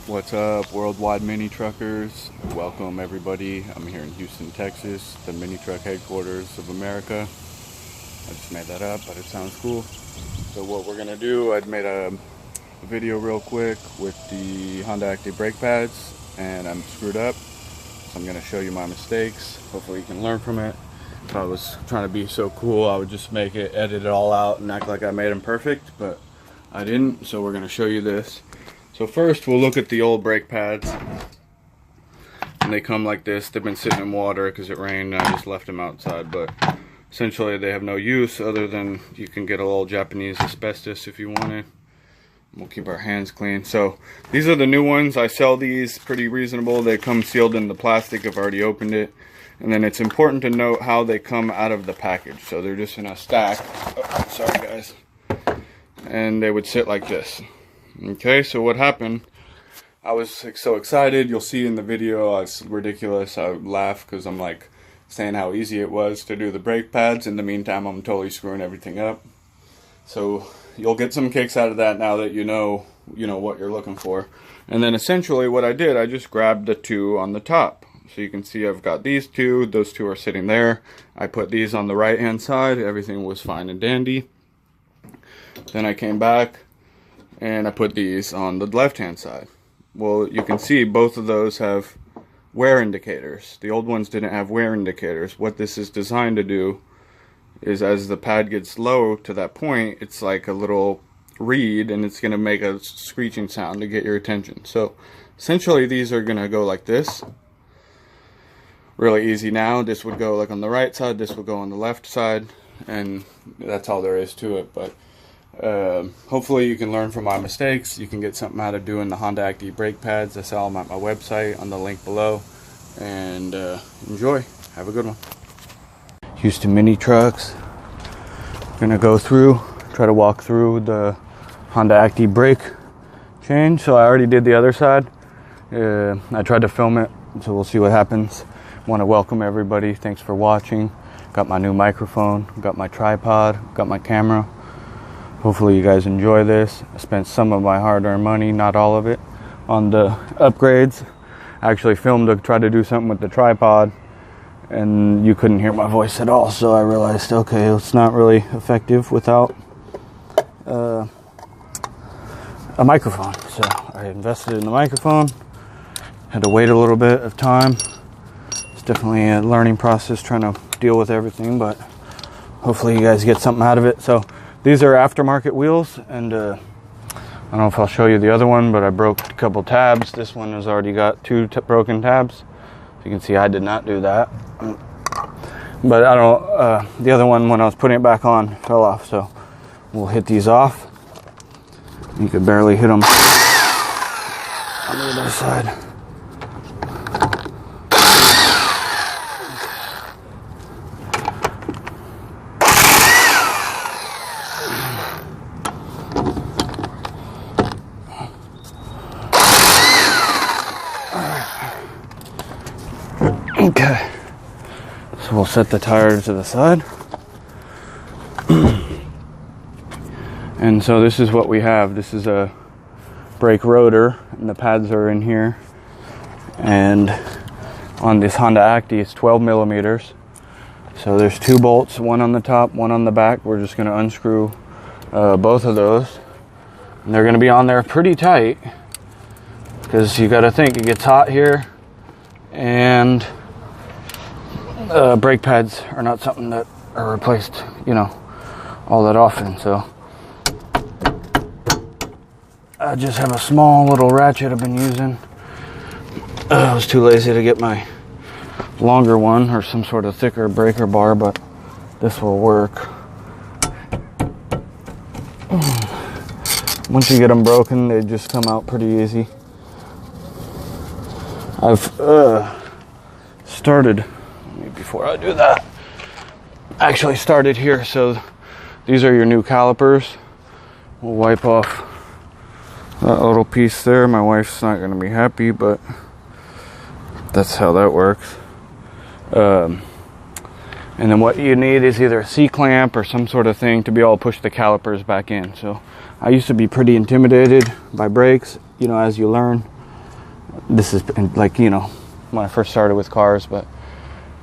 What's up, worldwide mini truckers? Welcome everybody. I'm here in Houston, Texas, the mini truck headquarters of America. I just made that up, but it sounds cool. So what we're gonna do, I'd made a video real quick with the Honda Acty brake pads, and I'm screwed up. So I'm gonna show you my mistakes. Hopefully you can learn from it. If I was trying to be so cool, I would just make it, edit it all out and act like I made them perfect, but I didn't. So we're gonna show you this. So first we'll look at the old brake pads, and they come like this. They've been sitting in water because it rained and I just left them outside, but essentially they have no use other than you can get a little Japanese asbestos if you want it. We'll keep our hands clean. So these are the new ones. I sell these pretty reasonable. They come sealed in the plastic. I've already opened it. And then it's important to note how they come out of the package. So they're just in a stack. Oh, sorry guys. And they would sit like this. Okay, so what happened, I was so excited. You'll see in the video, it's ridiculous. I laugh because I'm like saying how easy it was to do the brake pads. In the meantime, I'm totally screwing everything up. So you'll get some kicks out of that now that you know what you're looking for. And then essentially what I did, I just grabbed the two on the top. So you can see I've got these two. Those two are sitting there. I put these on the right hand side. Everything was fine and dandy. Then I came back and I put these on the left hand side. Well, you can see both of those have wear indicators. The old ones didn't have wear indicators. What this is designed to do is, as the pad gets low to that point, it's like a little reed and it's going to make a screeching sound to get your attention. So essentially these are going to go like this. Really easy now. This would go like on the right side, this would go on the left side, and that's all there is to it. But hopefully you can learn from my mistakes. You can get something out of doing the Honda Acty brake pads. I sell them at my website on the link below. And enjoy. Have a good one. Houston mini trucks. Gonna go through, try to walk through the Honda Acty brake change. So I already did the other side. I tried to film it, so we'll see what happens. Want to welcome everybody. Thanks for watching. Got my new microphone, got my tripod, got my camera. Hopefully you guys enjoy this. I spent some of my hard-earned money, not all of it, on the upgrades. I actually filmed to try to do something with the tripod, and you couldn't hear my voice at all, so I realized, okay, it's not really effective without a microphone. So I invested in the microphone. Had to wait a little bit of time. It's definitely a learning process trying to deal with everything, but hopefully you guys get something out of it. So these are aftermarket wheels, and I don't know if I'll show you the other one, but I broke a couple tabs. This one has already got two broken tabs. You can see I did not do that. But I don't, the other one, when I was putting it back on, fell off. So we'll hit these off. You could barely hit them on the other side. Okay, so we'll set the tire to the side. And so this is what we have. This is a brake rotor, and the pads are in here. And on this Honda Acty, it's 12 millimeters. So there's two bolts, one on the top, one on the back. We're just going to unscrew both of those. And they're going to be on there pretty tight, because you got to think it gets hot here, and brake pads are not something that are replaced, all that often. So I just have a small little ratchet I've been using. I was too lazy to get my longer one or some sort of thicker breaker bar, but this will work. Once you get them broken, they just come out pretty easy. I've started, before I do that, I actually started here. So these are your new calipers. We'll wipe off that little piece there. My wife's not going to be happy, but that's how that works. And then what you need is either a C-clamp or some sort of thing to be able to push the calipers back in. So I used to be pretty intimidated by brakes, as you learn. This is like, you know, when I first started with cars, but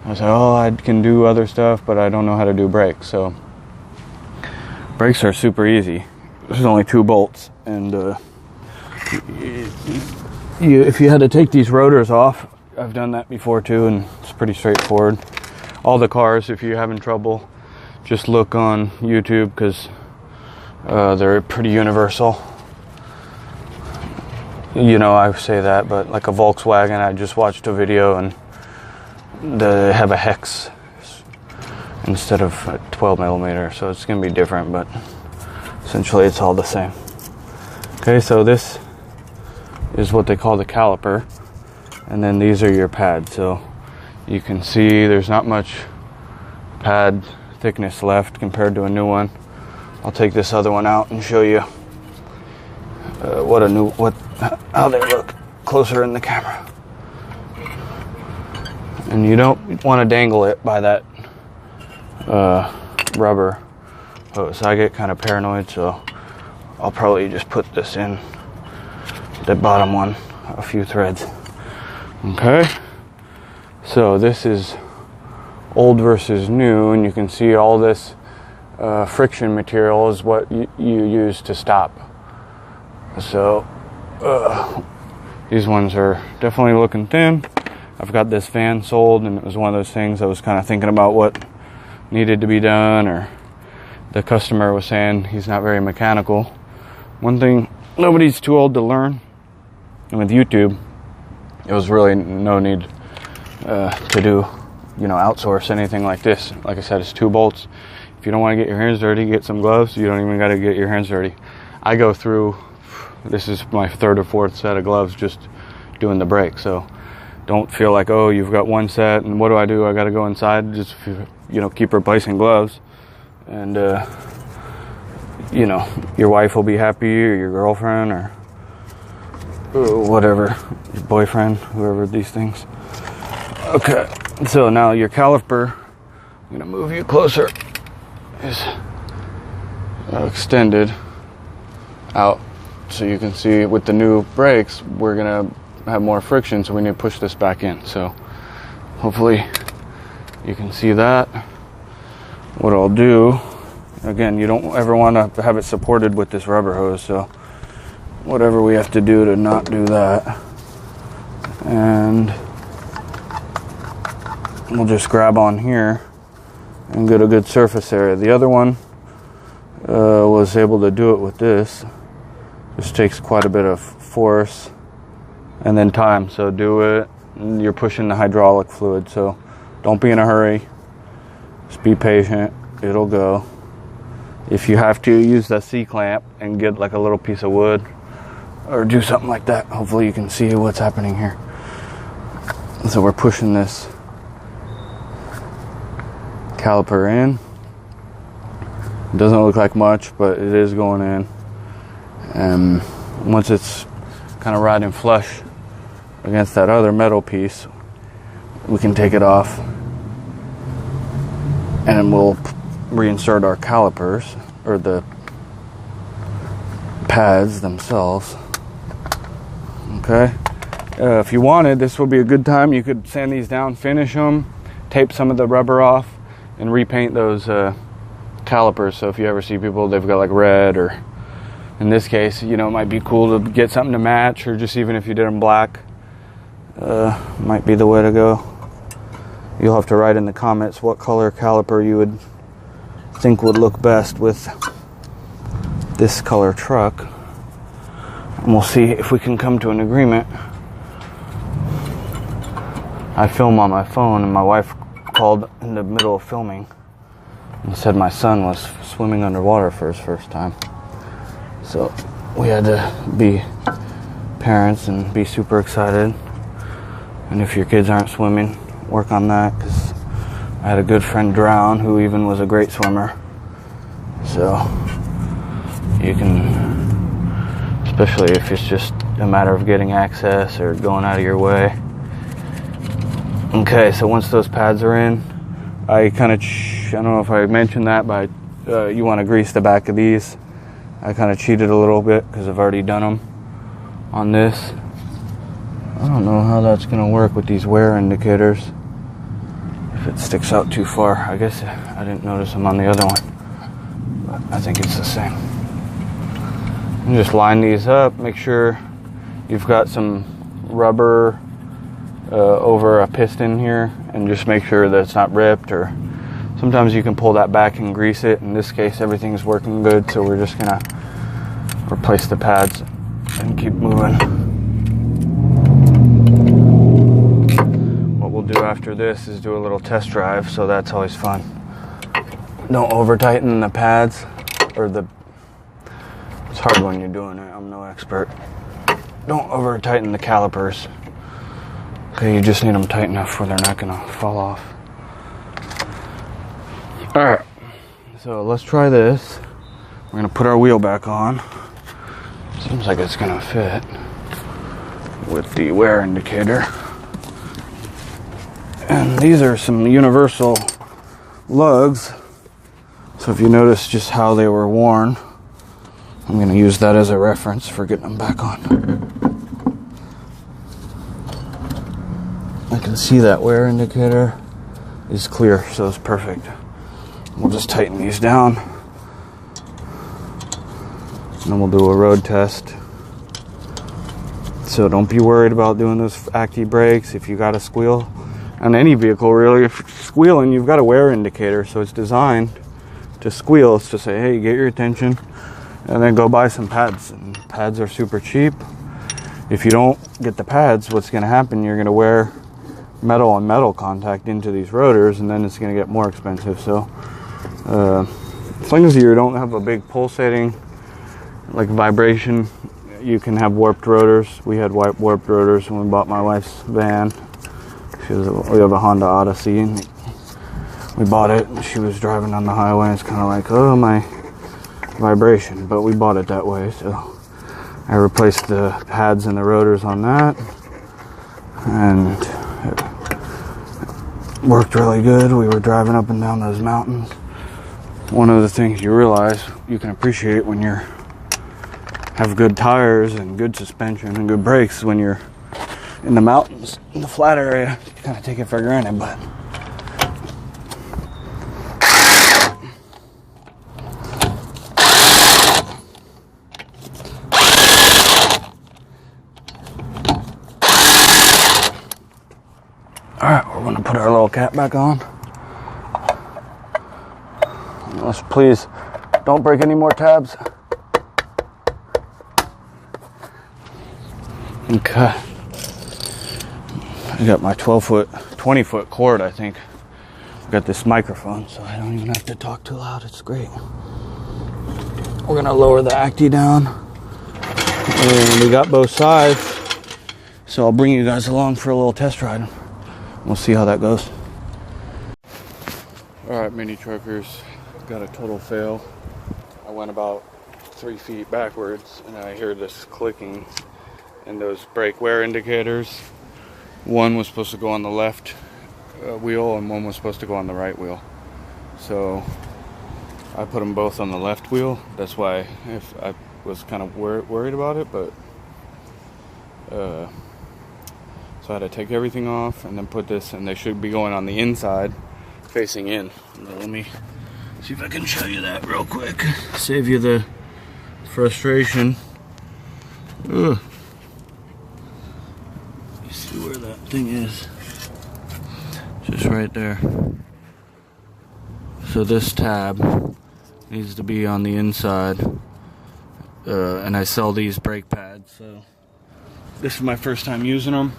I was like, oh, I can do other stuff, but I don't know how to do brakes. So brakes are super easy. There's only 2 bolts, and if you had to take these rotors off, I've done that before too, and it's pretty straightforward. All the cars, if you're having trouble, just look on YouTube, because they're pretty universal. You know, I say that, but like a Volkswagen, I just watched a video and they have a hex instead of a 12 millimeter, so it's going to be different, but essentially it's all the same. Okay, so this is what they call the caliper, and then these are your pads. So you can see there's not much pad thickness left compared to a new one. I'll take this other one out and show you how they look closer in the camera. And you don't want to dangle it by that rubber hose. I get kind of paranoid, so I'll probably just put this in the bottom one, a few threads. Okay, so this is old versus new, and you can see all this friction material is what you use to stop. So these ones are definitely looking thin. I've got this fan sold, and it was one of those things I was kind of thinking about what needed to be done, or the customer was saying he's not very mechanical. One thing, nobody's too old to learn, and with YouTube, it was really no need to do, you know, outsource anything like this. Like I said, it's 2 bolts. If you don't want to get your hands dirty, get some gloves. You don't even got to get your hands dirty. I go through, this is my 3rd or 4th set of gloves just doing the brake. So don't feel like, oh, you've got one set and what do? I got to go inside. Just, you know, keep replacing gloves, and you know, your wife will be happy, or your girlfriend, or whatever, your boyfriend, whoever these things. Okay, so now your caliper, I'm gonna move you closer, is extended out, so you can see with the new brakes we're gonna have more friction, so we need to push this back in. So hopefully you can see that. What I'll do, again, you don't ever want to have it supported with this rubber hose, so whatever we have to do to not do that, and we'll just grab on here and get a good surface area. The other one was able to do it with this. This takes quite a bit of force and then time, so do it, and you're pushing the hydraulic fluid, so don't be in a hurry, just be patient, it'll go. If you have to, use the C-clamp and get like a little piece of wood or do something like that. Hopefully you can see what's happening here. So we're pushing this caliper in. It doesn't look like much, but it is going in. And once it's kind of riding flush against that other metal piece, we can take it off, and we'll reinsert our calipers, or the pads themselves. Okay, if you wanted, this would be a good time. You could sand these down, finish them, tape some of the rubber off, and repaint those calipers. So if you ever see people, they've got like red, or in this case, you know, it might be cool to get something to match, or just even if you did them black, might be the way to go. You'll have to write in the comments what color caliper you would think would look best with this color truck, and we'll see if we can come to an agreement. I film on my phone, and my wife called in the middle of filming and said my son was swimming underwater for his first time. So we had to be parents and be super excited. And if your kids aren't swimming, work on that, because I had a good friend drown who even was a great swimmer. So you can, especially if it's just a matter of getting access or going out of your way. Okay, so once those pads are in, I kind of, I don't know if I mentioned that, but you want to grease the back of these. I kind of cheated a little bit because I've already done them on this. I don't know how that's going to work with these wear indicators. If it sticks out too far. I guess I didn't notice them on the other one. But I think it's the same. And just line these up. Make sure you've got some rubber over a piston here. And just make sure that it's not ripped. Or sometimes you can pull that back and grease it. In this case, everything's working good. So we're just going to replace the pads and keep moving. What we'll do after this is do a little test drive, so that's always fun. Don't over tighten the pads, or it's hard when you're doing it, I'm no expert. Don't over tighten the calipers. Okay, you just need them tight enough where they're not gonna fall off. Alright, so let's try this. We're gonna put our wheel back on. Seems like it's gonna fit with the wear indicator. And these are some universal lugs. So if you notice just how they were worn, I'm gonna use that as a reference for getting them back on. I can see that wear indicator is clear, so it's perfect. We'll just tighten these down. And then we'll do a road test. So don't be worried about doing those Acty brakes. If you got a squeal on any vehicle, really, if you're squealing, you've got a wear indicator. So it's designed to squeal. It's to say, hey, get your attention, and then go buy some pads. And pads are super cheap. If you don't get the pads, what's going to happen, you're going to wear metal on metal contact into these rotors, and then it's going to get more expensive. So as long as you don't have a big pulsating like vibration, you can have warped rotors. We had warped rotors when we bought my wife's van. We have a Honda Odyssey, and we bought it. She was driving on the highway, and it's kind of like, oh, my vibration. But we bought it that way, so I replaced the pads and the rotors on that, and it worked really good. We were driving up and down those mountains. One of the things you realize you can appreciate when you're have good tires and good suspension and good brakes when you're in the mountains, in the flat area. You kind of take it for granted, but alright, we're going to put our little cap back on. Let's please don't break any more tabs. Okay. I got my 20-foot cord, I think. I got this microphone, so I don't even have to talk too loud. It's great. We're going to lower the Acty down. And we got both sides. So I'll bring you guys along for a little test ride. We'll see how that goes. Alright, mini truckers. Got a total fail. I went about 3 feet backwards, and I hear this clicking. And those brake wear indicators, one was supposed to go on the left wheel and one was supposed to go on the right wheel. So I put them both on the left wheel. That's why if I was kind of worried about it, but so I had to take everything off and then put this, and they should be going on the inside facing in. Now, let me see if I can show you that real quick, save you the frustration. Ugh. See where that thing is, just right there. So this tab needs to be on the inside, and I sell these brake pads, so this is my first time using them.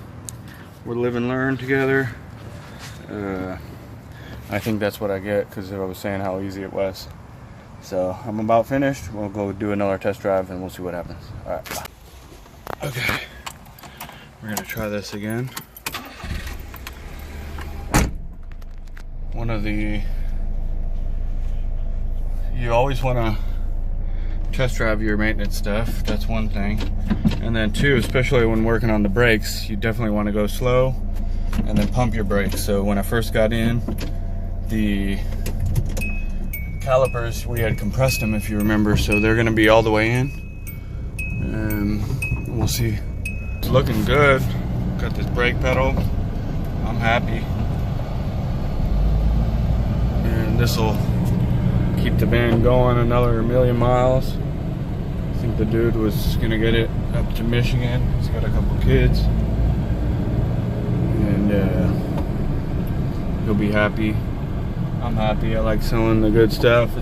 We're live and learn together. I think that's what I get because I was saying how easy it was. So I'm about finished. We'll go do another test drive and we'll see what happens. Alright, bye. Okay. We're gonna try this again. You always wanna test drive your maintenance stuff. That's one thing. And then two, especially when working on the brakes, you definitely wanna go slow and then pump your brakes. So when I first got in, the calipers, we had compressed them, if you remember, so they're gonna be all the way in. And we'll see. It's looking good. got this brake pedal. I'm happy. And this will keep the van going another 1,000,000 miles. I think the dude was gonna get it up to Michigan. He's got a couple kids. And he'll be happy. I'm happy. I like selling the good stuff.